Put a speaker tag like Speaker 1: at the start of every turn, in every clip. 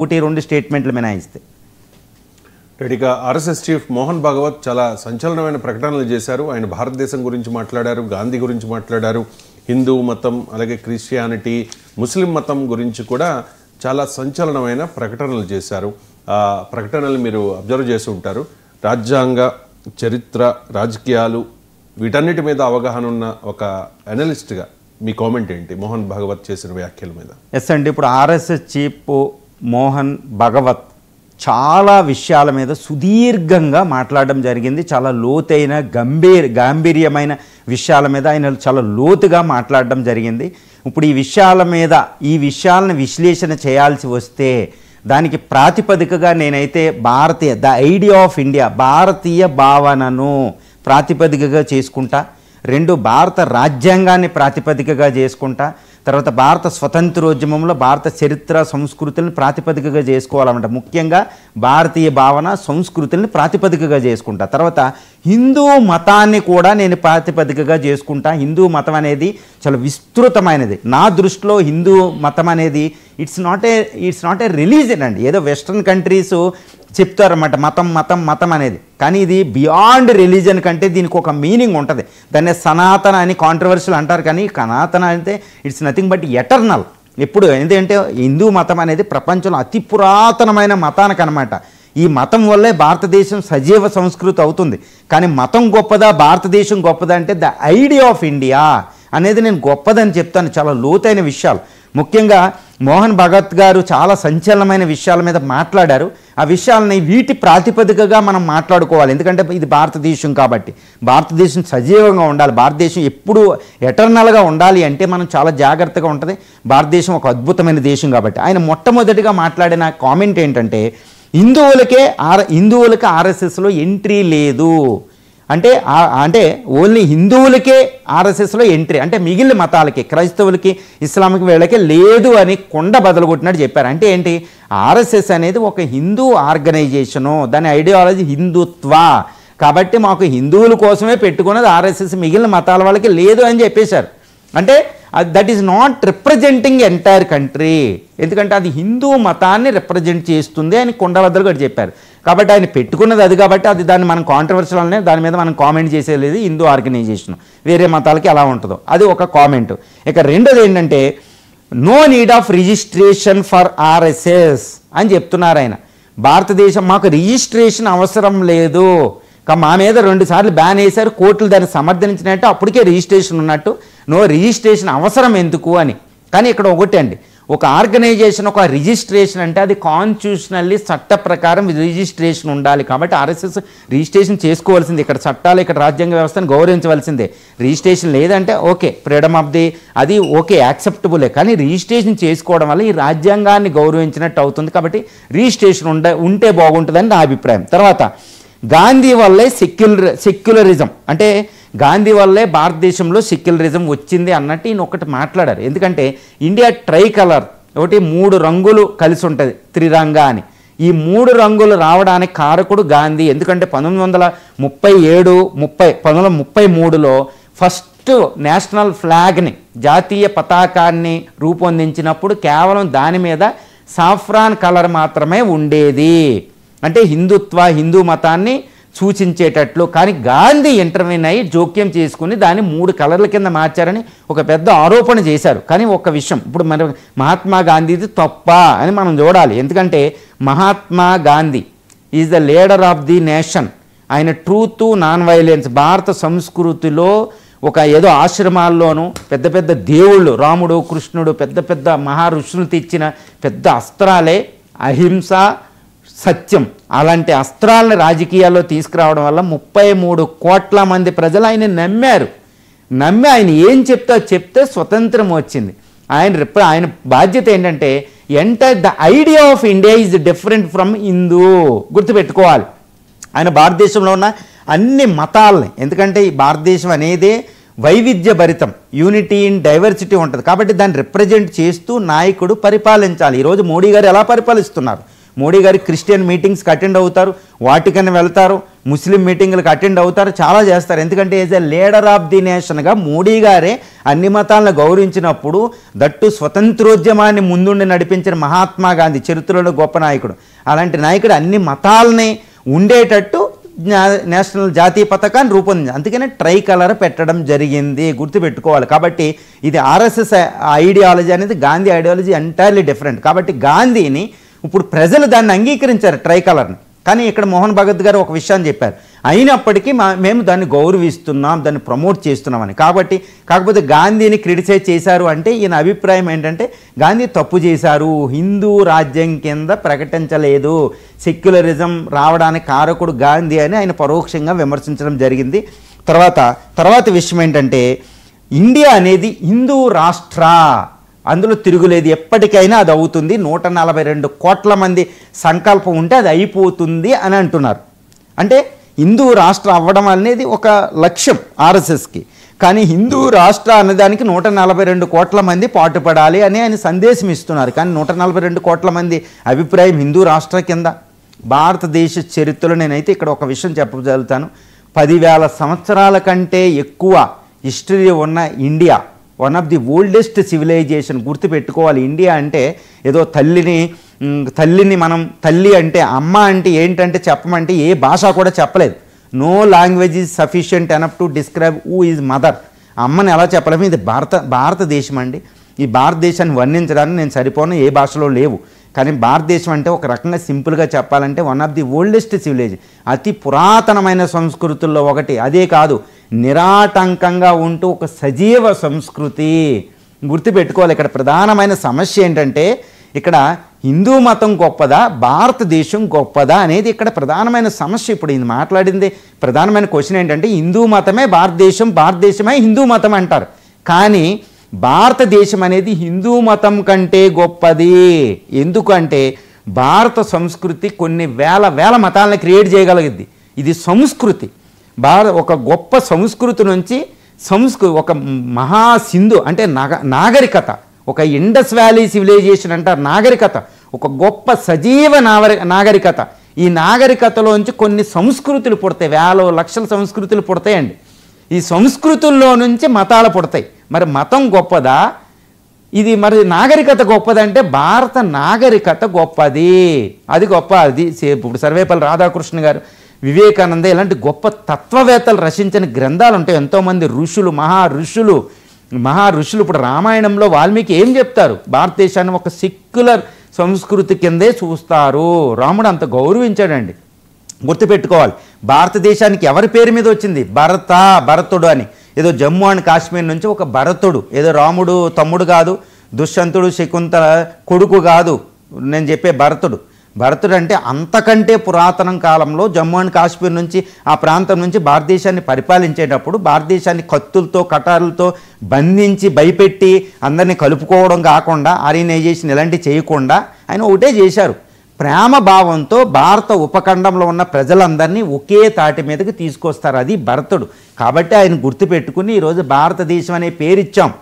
Speaker 1: ఒకటి రెండు స్టేట్మెంట్లు మినహాయిస్తే.
Speaker 2: రెడీగా ఆర్ఎస్ఎస్ చీఫ్ మోహన్ భాగవత్ చాలా సంచలనమైన ప్రకటనలు చేశారు. ఆయన భారతదేశం గురించి మాట్లాడారు, గాంధీ గురించి మాట్లాడారు, హిందూ మతం అలాగే క్రిస్టియానిటీ ముస్లిం మతం గురించి కూడా చాలా సంచలనమైన ప్రకటనలు చేశారు. ఆ ప్రకటనలు మీరు అబ్జర్వ్ చేసి ఉంటారు. రాజ్యాంగ చరిత్ర రాజకీయాలు వీటన్నిటి మీద అవగాహన ఉన్న ఒక అనలిస్ట్గా మీ కామెంట్ ఏంటి మోహన్ భాగవత్ చేసిన వ్యాఖ్యల మీద?
Speaker 1: ఎస్ అండి, ఇప్పుడు ఆర్ఎస్ఎస్ చీఫ్ మోహన్ భాగవత్ చాలా విషయాల మీద సుదీర్ఘంగా మాట్లాడడం జరిగింది. చాలా లోతైన గాంభీర్యమైన విషయాల మీద ఆయన చాలా లోతుగా మాట్లాడడం జరిగింది. ఇప్పుడు ఈ విషయాలను విశ్లేషణ చేయాల్సి వస్తే దానికి ప్రాతిపదికగా నేనైతే ద ఐడియా ఆఫ్ ఇండియా భారతీయ భావనను ప్రాతిపదికగా చేసుకుంటా, భారత రాజ్యాంగాన్ని ప్రాతిపదికగా చేసుకుంటా, తర్వాత భారత స్వతంత్రోద్యమంలో భారత చరిత్ర సంస్కృతులను ప్రాతిపదికగా చేసుకోవాలన్నమాట. ముఖ్యంగా భారతీయ భావన సంస్కృతులను ప్రాతిపదికగా చేసుకుంటా. తర్వాత హిందూ మతాన్ని కూడా నేను ప్రాతిపదికగా చేసుకుంటా. హిందూ మతం అనేది చాలా విస్తృతమైనది. నా దృష్టిలో హిందూ మతం అనేది ఇట్స్ నాట్ ఏ రిలీజన్ అండి. ఏదో వెస్ట్రన్ కంట్రీస్ చెప్తారన్నమాట మతం మతం మతం అనేది, కానీ ఇది బియాండ్ రిలీజన్ కంటే దీనికి ఒక మీనింగ్ ఉంటుంది. దాన్ని సనాతన అని కాంట్రవర్షియల్ అంటారు, కానీ సనాతన అంటే ఇట్స్ నథింగ్ బట్ ఎటర్నల్. ఎప్పుడు ఎందుకంటే హిందూ మతం అనేది ప్రపంచంలో అతి పురాతనమైన మతానికి అనమాట. ఈ మతం వల్లే భారతదేశం సజీవ సంస్కృతి అవుతుంది. కానీ మతం గొప్పదా భారతదేశం గొప్పదా అంటే ద ఐడియా ఆఫ్ ఇండియా అనేది నేను గొప్పదని చెప్తాను. చాలా లోతైన విషయాలు. ముఖ్యంగా మోహన్ భగవత్ గారు చాలా సంచలనమైన విషయాల మీద మాట్లాడారు. ఆ విషయాలని వీటి ప్రాతిపదికగా మనం మాట్లాడుకోవాలి. ఎందుకంటే ఇది భారతదేశం కాబట్టి భారతదేశం సజీవంగా ఉండాలి, భారతదేశం ఎప్పుడు ఎటర్నల్గా ఉండాలి అంటే మనం చాలా జాగ్రత్తగా ఉంటుంది. భారతదేశం ఒక అద్భుతమైన దేశం కాబట్టి. ఆయన మొట్టమొదటిగా మాట్లాడిన కామెంట్ ఏంటంటే హిందువులకి ఆర్ఎస్ఎస్లో ఎంట్రీ లేదు అంటే ఓన్లీ హిందువులకే ఆర్ఎస్ఎస్లో ఎంట్రీ, అంటే మిగిలిన మతాలకి క్రైస్తవులకి ఇస్లాంకి వీళ్ళకి లేదు అని కొండ బదలుగొట్టినట్టు చెప్పారు. అంటే ఏంటి, ఆర్ఎస్ఎస్ అనేది ఒక హిందూ ఆర్గనైజేషను, దాని ఐడియాలజీ హిందుత్వ కాబట్టి మాకు హిందువుల కోసమే పెట్టుకున్నది ఆర్ఎస్ఎస్, మిగిలిన మతాల వాళ్ళకి లేదు అని చెప్పేశారు. అంటే that is not representing entire country, ఎందుకంటే అది హిందూ మతాన్ని రిప్రజెంట్ చేస్తుంది అని కొండబద్దలు కూడా చెప్పారు. కాబట్టి ఆయన పెట్టుకున్నది అది కాబట్టి దాన్ని మనం కాంట్రవర్షియల్ అనే దాని మీద మనం కామెంట్ చేసేది. హిందూ ఆర్గనైజేషన్ వేరే మతాలకి ఎలా ఉంటుందో అది ఒక కామెంట్. ఇక రెండోది ఏంటంటే no need of registration for RSS అని చెప్తున్నారు ఆయన. భారతదేశం మాకు రిజిస్ట్రేషన్ అవసరం లేదు, మా మీద 2 సార్లు బ్యాన్ వేశారు, కోర్టులు దాన్ని సమర్థించినట్టు అప్పటికే రిజిస్ట్రేషన్ ఉన్నట్టు, నో రిజిస్ట్రేషన్ అవసరం ఎందుకు అని. కానీ ఇక్కడ ఒకటి అండి, ఒక ఆర్గనైజేషన్ ఒక రిజిస్ట్రేషన్ అంటే అది కాన్స్టిట్యూషనల్లీ చట్ట ప్రకారం రిజిస్ట్రేషన్ ఉండాలి. కాబట్టి ఆర్ఎస్ఎస్ రిజిస్ట్రేషన్ చేసుకోవాల్సిందే. ఇక్కడ చట్టాలు ఇక్కడ రాజ్యాంగ వ్యవస్థను గౌరవించవలసిందే. రిజిస్ట్రేషన్ లేదంటే ఓకే, ఫ్రీడమ్ ఆఫ్ ది అది ఓకే యాక్సెప్టబులే, కానీ రిజిస్ట్రేషన్ చేసుకోవడం వల్ల ఈ రాజ్యాంగాన్ని గౌరవించినట్టు అవుతుంది. కాబట్టి రిజిస్ట్రేషన్ ఉంటే బాగుంటుందని నా అభిప్రాయం. తర్వాత గాంధీ వల్లే సెక్యులరిజం అంటే గాంధీ వల్లే భారతదేశంలో సెక్యులరిజం వచ్చింది అన్నట్టు ఈయన ఒకటి మాట్లాడారు. ఎందుకంటే ఇండియా ట్రై కలర్ ఒకటి 3 రంగులు కలిసి ఉంటుంది త్రిరంగా అని. ఈ 3 రంగులు రావడానికి కారకుడు గాంధీ. ఎందుకంటే 1933లో ఫస్ట్ నేషనల్ ఫ్లాగ్ని జాతీయ పతాకాన్ని రూపొందించినప్పుడు కేవలం దాని మీద సాఫ్రాన్ కలర్ మాత్రమే ఉండేది, అంటే హిందూ మతాన్ని సూచించేటట్లు. కానీ గాంధీ ఇంటర్వ్యూన్ అయ్యి జోక్యం చేసుకుని దాన్ని 3 కలర్ల కింద మార్చారని ఒక పెద్ద ఆరోపణ చేశారు. కానీ ఒక విషయం, ఇప్పుడు మన మహాత్మా గాంధీది తప్ప అని మనం చూడాలి. ఎందుకంటే Mahatma Gandhi is the leader of the nation. ఆయన ట్రూత్ నాన్ వైలెన్స్ భారత సంస్కృతిలో ఒక ఏదో ఆశ్రమాల్లోనూ పెద్ద పెద్ద దేవుళ్ళు రాముడు కృష్ణుడు పెద్ద పెద్ద మహారుషులు తెచ్చిన పెద్ద అస్త్రాలే అహింస సత్యం. అలాంటి అస్త్రాలను రాజకీయాల్లో తీసుకురావడం వల్ల 33 కోట్ల మంది ప్రజలు ఆయన నమ్మి ఆయన ఏం చెప్తే స్వతంత్రం వచ్చింది. ఆయన బాధ్యత ఏంటంటే the idea of India is different from Hindu. గుర్తుపెట్టుకోవాలి, ఆయన భారతదేశంలో ఉన్న అన్ని మతాలని, ఎందుకంటే ఈ భారతదేశం అనేదే వైవిధ్య భరితం, యూనిటీ ఇన్ డైవర్సిటీ ఉంటుంది. కాబట్టి దాన్ని రిప్రజెంట్ చేస్తూ నాయకుడు పరిపాలించాలి. ఈరోజు మోడీ గారు ఎలా పరిపాలిస్తున్నారు? మోడీ గారి క్రిస్టియన్ మీటింగ్స్కి అటెండ్ అవుతారు, వాటికన్ వెళ్తారు, ముస్లిం మీటింగులకు అటెండ్ అవుతారు, చాలా చేస్తారు. ఎందుకంటే is a leader of the నేషన్గా మోడీ గారే అన్ని మతాలను గౌరవించినప్పుడు, దట్టు స్వతంత్రోద్యమాన్ని ముందుండి నడిపించిన మహాత్మా గాంధీ చరిత్రలో గొప్ప నాయకుడు. అలాంటి నాయకుడు అన్ని మతాలని ఉండేటట్టు నేషనల్ జాతీయ పతాకాన్ని రూపొందింది. అందుకనే ట్రై కలర్ పెట్టడం జరిగింది, గుర్తుపెట్టుకోవాలి. కాబట్టి ఇది ఆర్ఎస్ఎస్ ఐడియాలజీ అనేది గాంధీ ఐడియాలజీ ఎంటైర్లీ డిఫరెంట్. కాబట్టి గాంధీని ఇప్పుడు ప్రజలు దాన్ని అంగీకరించారు ట్రై కలర్ని. కానీ ఇక్కడ మోహన్ భగత్ గారు ఒక విషయాన్ని చెప్పారు, అయినప్పటికీ మేము దాన్ని గౌరవిస్తున్నాం, దాన్ని ప్రమోట్ చేస్తున్నామని. కాకపోతే గాంధీని క్రిటిసైజ్ చేశారు అంటే ఈయన అభిప్రాయం ఏంటంటే గాంధీ తప్పు చేశారు, హిందూ రాజ్యం కింద ప్రకటించలేదు, సెక్యులరిజం రావడానికి కారకుడు గాంధీ అని ఆయన పరోక్షంగా విమర్శించడం జరిగింది. తర్వాత విషయం ఏంటంటే ఇండియా అనేది హిందూ రాష్ట్ర, అందులో తిరుగులేదు, ఎప్పటికైనా అది అవుతుంది, 142 కోట్ల మంది సంకల్పం ఉంటే అది అయిపోతుంది అని అంటున్నారు. అంటే హిందూ రాష్ట్రం అవ్వడం అనేది ఒక లక్ష్యం ఆర్ఎస్ఎస్కి. కానీ హిందూ రాష్ట్ర అన్నదానికి 142 కోట్ల మంది పాటుపడాలి అని ఆయన సందేశం ఇస్తున్నారు. కానీ 142 కోట్ల మంది అభిప్రాయం హిందూ రాష్ట్ర కింద భారతదేశ చరిత్రలో నేనైతే ఇక్కడ ఒక విషయం చెప్పగలుగుతాను. 10,000 సంవత్సరాల కంటే ఎక్కువ హిస్టరీ ఉన్న India, one of the oldest civilization. గుర్తుపెట్టుకోవాలి, ఇండియా అంటే ఏదో తల్లిని మనం తల్లి అంటే అమ్మ అంటే ఏంటంటే చెప్పమంటే ఏ భాష కూడా చెప్పలేదు. No language is sufficient enough to describe who is mother. అమ్మని ఎలా చెప్పలేము. ఇది భారతదేశం అండి. ఈ భారతదేశాన్ని వర్ణించడానికి నేను సరిపోను, ఏ భాషలో లేవు. కానీ భారతదేశం అంటే ఒక రకంగా సింపుల్గా చెప్పాలంటే one of the oldest civilization, అతి పురాతనమైన సంస్కృతుల్లో ఒకటి. అదే కాదు, నిరాటంకంగా ఉంటూ ఒక సజీవ సంస్కృతి. గుర్తుపెట్టుకోవాలి. ఇక్కడ ప్రధానమైన సమస్య ఏంటంటే ఇక్కడ హిందూ మతం గొప్పదా, భారతదేశం గొప్పదా అనేది ఇక్కడ ప్రధానమైన సమస్య. ఇప్పుడు ఇది మాట్లాడింది ప్రధానమైన క్వశ్చన్ ఏంటంటే హిందూ మతమే భారతదేశం, భారతదేశమే హిందూ మతం అంటారు. కానీ భారతదేశం అనేది హిందూ మతం కంటే గొప్పది. ఎందుకంటే భారత సంస్కృతి కొన్ని వేల మతాలను క్రియేట్ చేయగలిగింది. ఇది సంస్కృతి. ఒక గొప్ప సంస్కృతి నుంచి ఒక మహాసింధు అంటే నాగరికత, ఒక ఇండస్ వ్యాలీ సివిలైజేషన్ అంటారు నాగరికత, ఒక గొప్ప సజీవ నాగరికత. ఈ నాగరికతలోంచి కొన్ని సంస్కృతులు పుడతాయి, వేల లక్షల సంస్కృతులు పుడతాయండి. ఈ సంస్కృతుల్లో నుంచి మతాలు పుడతాయి. మరి మతం గొప్పదా, ఇది మరి నాగరికత గొప్పదంటే భారత నాగరికత గొప్పది. అది గొప్ప. అది ఇప్పుడు సర్వేపల్లి రాధాకృష్ణ గారు, వివేకానంద ఇలాంటి గొప్ప తత్వవేత్తలు రచించిన గ్రంథాలు ఉంటాయి. ఎంతోమంది ఋషులు, మహారుషులు ఇప్పుడు రామాయణంలో వాల్మీకి ఏం చెప్తారు, భారతదేశాన్ని ఒక సెక్యులర్ సంస్కృతి కిందే చూస్తారు. రాముడు అంత గౌరవించాడండి. గుర్తుపెట్టుకోవాలి, భారతదేశానికి ఎవరి పేరు మీద వచ్చింది, భరతుడు అని. ఏదో జమ్మూ అండ్ కాశ్మీర్ నుంచి ఒక భరతుడు, ఏదో రాముడు తమ్ముడు కాదు, దుష్యంతుడు శకుంతల కొడుకు కాదు నేను చెప్పే భరతుడు అంటే అంతకంటే పురాతన కాలంలో జమ్మూ అండ్ కాశ్మీర్ నుంచి ఆ ప్రాంతం నుంచి భారతదేశాన్ని పరిపాలించేటప్పుడు భారతదేశాన్ని కత్తులతో కటారులతో బంధించి భయపెట్టి అందరినీ కలుపుకోవడం కాకుండా, ఆర్యనైజేషన్ ఇలాంటివి చేయకుండా ఆయన ఒకటే చేశారు, ప్రేమ భావంతో భారత ఉపఖండంలో ఉన్న ప్రజలందరినీ ఒకే తాటి మీదకి తీసుకొస్తారు. అది భరతుడు. కాబట్టి ఆయన గుర్తుపెట్టుకుని ఈరోజు భారతదేశం అనే పేరు ఇచ్చాం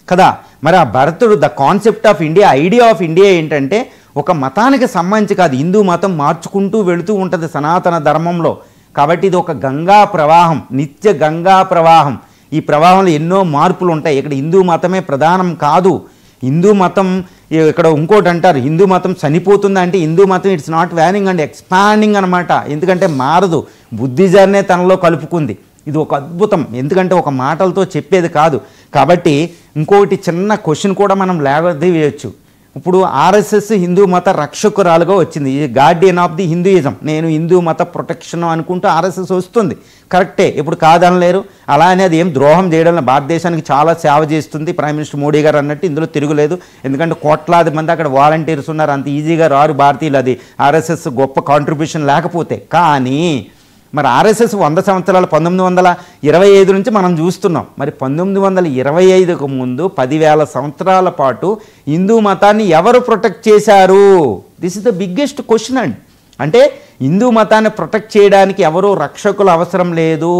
Speaker 1: కదా. మరి ఆ భరతుడు, the concept of India, idea of India ఏంటంటే ఒక మతానికి సంబంధించి కాదు, హిందూ మతం మార్చుకుంటూ వెళుతూ ఉంటుంది సనాతన ధర్మంలో. కాబట్టి ఇది ఒక గంగా ప్రవాహం, నిత్య గంగా ప్రవాహం. ఈ ప్రవాహంలో ఎన్నో మార్పులు ఉంటాయి. ఇక్కడ హిందూ మతమే ప్రధానం కాదు. హిందూ మతం ఇక్కడ ఇంకోటి అంటారు, హిందూ మతం చనిపోతుందా అంటే హిందూ మతం ఇట్స్ నాట్ వ్యానింగ్ అండ్ ఎక్స్పాండింగ్ అనమాట. ఎందుకంటే మారదు, బుద్ధిజాన్నే తనలో కలుపుకుంది. ఇది ఒక అద్భుతం, ఎందుకంటే ఒక మాటలతో చెప్పేది కాదు. కాబట్టి ఇంకోటి చిన్న క్వశ్చన్ కూడా మనం లేవదీయచ్చు. ఇప్పుడు ఆర్ఎస్ఎస్ హిందూ మత రక్షకురాలుగా వచ్చింది, ఈ గార్డియన్ ఆఫ్ ది హిందూయిజం. నేను హిందూ మత ప్రొటెక్షన్ అనుకుంటూ ఆర్ఎస్ఎస్ వస్తుంది, కరెక్టే, ఇప్పుడు కాదనలేరు. అలా అని అది ఏం ద్రోహం చేయడం, భారతదేశానికి చాలా సేవ చేస్తుంది ప్రైమ్ మినిస్టర్ మోడీ గారు అన్నట్టు, ఇందులో తిరుగులేదు. ఎందుకంటే కోట్లాది మంది అక్కడ వాలంటీర్స్ ఉన్నారు, అంత ఈజీగా రారు భారతీయులు, అది ఆర్ఎస్ఎస్ గొప్ప కాంట్రిబ్యూషన్ లేకపోతే. కానీ మరి ఆర్ఎస్ఎస్ 100 సంవత్సరాలు 1925 నుంచి మనం చూస్తున్నాం. మరి 1925కు ముందు 10,000 సంవత్సరాల పాటు హిందూ మతాన్ని ఎవరు ప్రొటెక్ట్ చేశారు? This is the biggest question అండి. అంటే హిందూ మతాన్ని ప్రొటెక్ట్ చేయడానికి ఎవరో రక్షకులు అవసరం లేదు,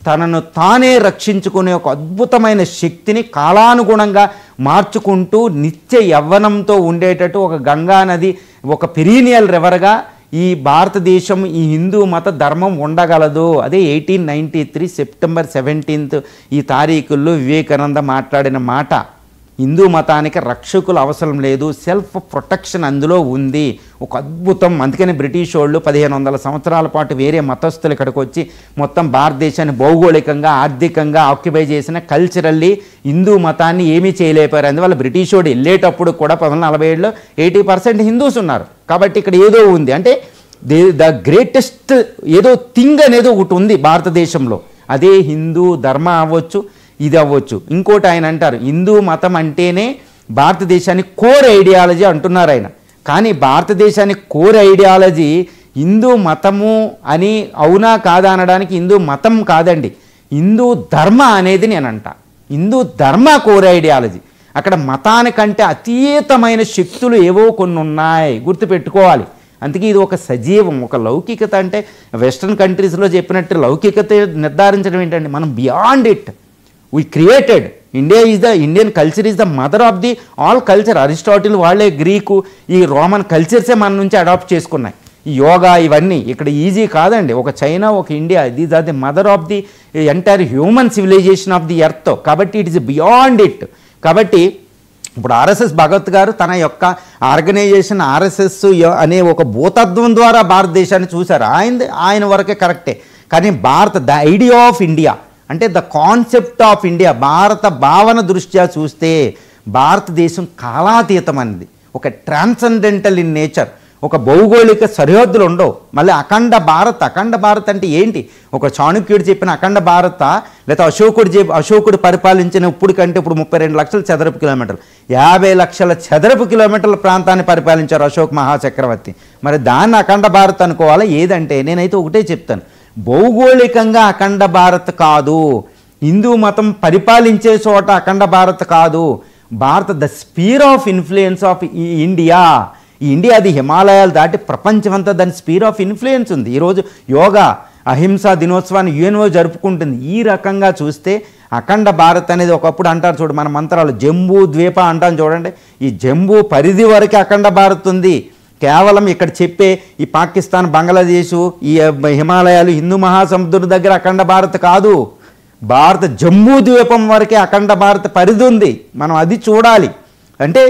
Speaker 1: తనను తానే రక్షించుకునే ఒక అద్భుతమైన శక్తిని కాలానుగుణంగా మార్చుకుంటూ నిత్య యవ్వనంతో ఉండేటట్టు ఒక గంగా నది, ఒక పెరీనియల్ రివర్గా ఈ భారతదేశం ఈ హిందూ మత ధర్మం ఉండగలదు. అదే 1893 సెప్టెంబర్ 17 ఈ తారీఖుల్లో వివేకానంద మాట్లాడిన మాట. హిందూ మతానికి రక్షకులు అవసరం లేదు, సెల్ఫ్ ప్రొటెక్షన్ అందులో ఉంది. ఒక అద్భుతం. అందుకని బ్రిటిష్ వాళ్ళు 1500 సంవత్సరాల పాటు వేరే మతస్థులు ఇక్కడికి వచ్చి మొత్తం భారతదేశాన్ని భౌగోళికంగా ఆర్థికంగా ఆక్యుపై చేసిన, కల్చరల్లీ హిందూ మతాన్ని ఏమీ చేయలేపారు. అందువల్ల బ్రిటిష్ వాడు వెళ్ళేటప్పుడు కూడా 1947లో 80% హిందూస్ ఉన్నారు. కాబట్టి ఇక్కడ ఏదో ఉంది, అంటే ద గ్రేటెస్ట్ ఏదో థింగ్ అనేది ఒకటి ఉంది భారతదేశంలో. అదే హిందూ ధర్మ అవ్వచ్చు, ఇది అవ్వచ్చు. ఇంకోటి ఆయన అంటారు, హిందూ మతం అంటేనే భారతదేశానికి కోర్ ఐడియాలజీ అంటున్నారు ఆయన. కానీ భారతదేశానికి కోర్ ఐడియాలజీ హిందూ మతము అని అవునా కాదా అనడానికి హిందూ మతం కాదండి, హిందూ ధర్మ అనేది నేనంట. హిందూ ధర్మ కోర్ ఐడియాలజీ. అక్కడ మతానికంటే అతీతమైన శక్తులు ఏవో కొన్ని ఉన్నాయి, గుర్తుపెట్టుకోవాలి. అందుకే ఇది ఒక సజీవం, ఒక లౌకికత. అంటే వెస్ట్రన్ కంట్రీస్లో చెప్పినట్టు లౌకికత నిర్ధారించడం ఏంటంటే మనం beyond it. We created. Indian culture is the mother of the all culture. Aristotle వాళ్ళే గ్రీకు, ఈ రోమన్ కల్చర్సే మన నుంచి అడాప్ట్ చేసుకున్నాయి. ఈ యోగా ఇవన్నీ ఇక్కడ ఈజీ కాదండి. ఒక చైనా, ఒక India, these are the mother of the entire human civilization of the earth. కాబట్టి ఇట్ ఈస్ బియాండ్ ఇట్. కాబట్టి ఇప్పుడు ఆర్ఎస్ఎస్ భగవత్ గారు తన యొక్క ఆర్గనైజేషన్ ఆర్ఎస్ఎస్ అనే ఒక భూతత్వం ద్వారా భారతదేశాన్ని చూశారు. ఆయన వరకే కరెక్టే. కానీ ద ఐడియా ఆఫ్ ఇండియా అంటే ద కాన్సెప్ట్ ఆఫ్ ఇండియా, భారత భావన దృష్ట్యా చూస్తే భారతదేశం కాలాతీతం అనేది, ఒక ట్రాన్సెండెంటల్ ఇన్ నేచర్. ఒక భౌగోళిక సరిహద్దులు ఉండవు. మళ్ళీ అఖండ భారత్ అంటే ఏంటి? ఒక చాణుక్యుడు చెప్పిన అఖండ భారత, లేదా అశోకుడు పరిపాలించిన ఇప్పుడు కంటే ఇప్పుడు 32 లక్షల చదరపు కిలోమీటర్లు, 50 లక్షల చదరపు కిలోమీటర్ల ప్రాంతాన్ని పరిపాలించారు అశోక్ మహాచక్రవర్తి. మరి దాన్ని అఖండ భారత్ అనుకోవాలా? ఏదంటే నేనైతే ఒకటే చెప్తాను, భౌగోళికంగా అఖండ భారత్ కాదు, హిందూ మతం పరిపాలించే చోట అఖండ భారత్ కాదు. The sphere of influence of India. ఈ ఇండియా అది హిమాలయాలు దాటి ప్రపంచమంతా దాని స్పీర్ ఆఫ్ ఇన్ఫ్లుయెన్స్ ఉంది. ఈరోజు యోగా అహింసా దినోత్సవాన్ని యుఎన్ఓ జరుపుకుంటుంది. ఈ రకంగా చూస్తే అఖండ భారత్ అనేది ఒకప్పుడు అంటారు చూడు, మన మంత్రాలు జంబూ ద్వీప అంటాం చూడండి, ఈ జంబూ పరిధి వరకే అఖండ భారత్ ఉంది. కేవలం ఇక్కడ చెప్పే ఈ పాకిస్తాన్, బంగ్లాదేశ్, ఈ హిమాలయాలు, హిందూ మహాసముద్రం దగ్గర అఖండ భారత్ కాదు. జంబూ ద్వీపం వరకే అఖండ భారత్ పరిధి ఉంది. మనం అది చూడాలి. అంటే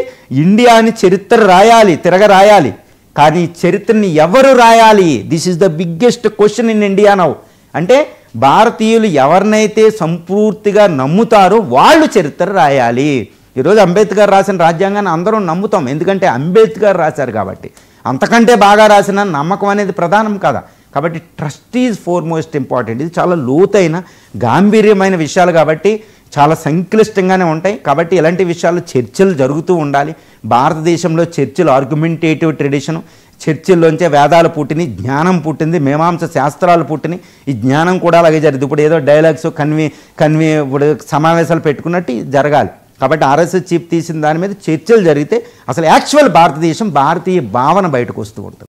Speaker 1: ఇండియాని చరిత్ర రాయాలి, రాయాలి. కానీ చరిత్రని ఎవరు రాయాలి? This is the biggest question in India now. అంటే భారతీయులు ఎవరినైతే సంపూర్తిగా నమ్ముతారో వాళ్ళు చరిత్ర రాయాలి. ఈరోజు అంబేద్కర్ రాసిన రాజ్యాంగాన్ని అందరం నమ్ముతాం, ఎందుకంటే అంబేద్కర్ రాశారు కాబట్టి. అంతకంటే బాగా రాసిన నమ్మకం అనేది ప్రధానం కదా. కాబట్టి ట్రస్ట్ ఈజ్ మోస్ట్ ఇంపార్టెంట్. ఇది చాలా లోతైన గాంభీర్యమైన విషయాలు కాబట్టి చాలా సంక్లిష్టంగానే ఉంటాయి. కాబట్టి ఇలాంటి విషయాలు చర్చలు జరుగుతూ ఉండాలి. భారతదేశంలో చర్చలు ఆర్గ్యుమెంటేటివ్ ట్రెడిషను, చర్చిల్లోంచే వేదాలు పుట్టినాయి, జ్ఞానం పుట్టింది, మీమాంస శాస్త్రాలు పుట్టినాయి. ఈ జ్ఞానం కూడా అలాగే జరిగింది. ఇప్పుడు ఏదో డైలాగ్స్ ఇప్పుడు సమావేశాలు పెట్టుకున్నట్టు జరగాలి. కాబట్టి ఆర్ఎస్ఎస్ చీఫ్ తీసిన దాని మీద చర్చలు జరిగితే అసలు యాక్చువల్ భారతదేశం, భారతీయ భావన బయటకు వస్తూ ఉంటుంది.